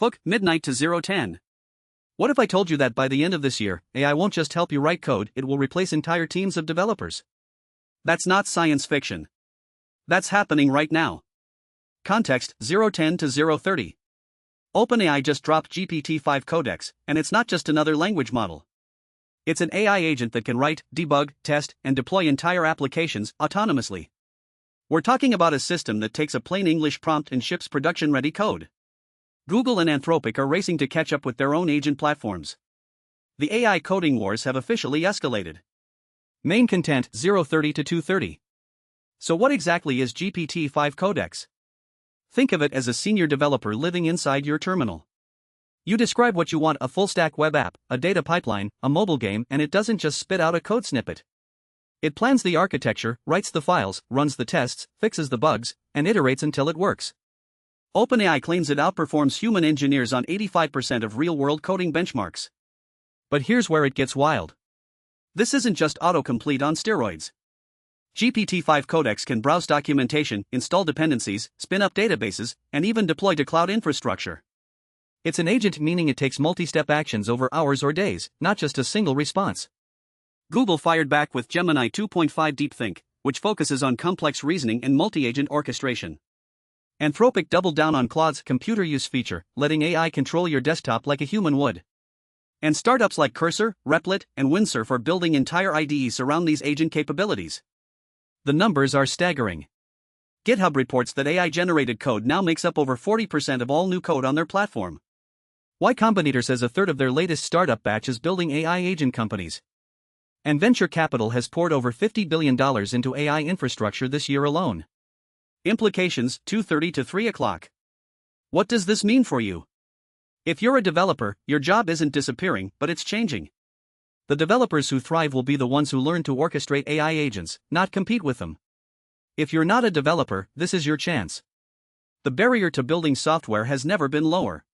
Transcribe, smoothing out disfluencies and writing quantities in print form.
Hook, midnight to 010. What if I told you that by the end of this year, AI won't just help you write code, it will replace entire teams of developers? That's not science fiction. That's happening right now. Context 010 to 030. OpenAI just dropped GPT-5 Codex, and it's not just another language model. It's an AI agent that can write, debug, test, and deploy entire applications autonomously. We're talking about a system that takes a plain English prompt and ships production-ready code. Google and Anthropic are racing to catch up with their own agent platforms. The AI coding wars have officially escalated. Main content 030 to 230. So what exactly is GPT-5 Codex? Think of it as a senior developer living inside your terminal. You describe what you want: a full-stack web app, a data pipeline, a mobile game, and it doesn't just spit out a code snippet. It plans the architecture, writes the files, runs the tests, fixes the bugs, and iterates until it works. OpenAI claims it outperforms human engineers on 85% of real-world coding benchmarks. But here's where it gets wild. This isn't just autocomplete on steroids. GPT-5 Codex can browse documentation, install dependencies, spin up databases, and even deploy to cloud infrastructure. It's an agent, meaning it takes multi-step actions over hours or days, not just a single response. Google fired back with Gemini 2.5 DeepThink, which focuses on complex reasoning and multi-agent orchestration. Anthropic doubled down on Claude's computer use feature, letting AI control your desktop like a human would. And startups like Cursor, Replit, and Windsurf are building entire IDEs around these agent capabilities. The numbers are staggering. GitHub reports that AI-generated code now makes up over 40% of all new code on their platform. Y Combinator says a third of their latest startup batch is building AI agent companies. And venture capital has poured over $50 billion into AI infrastructure this year alone. Implications 2:30 to 3 o'clock. What does this mean for you? If you're a developer, your job isn't disappearing, but it's changing. The developers who thrive will be the ones who learn to orchestrate AI agents, not compete with them. If you're not a developer, this is your chance. The barrier to building software has never been lower.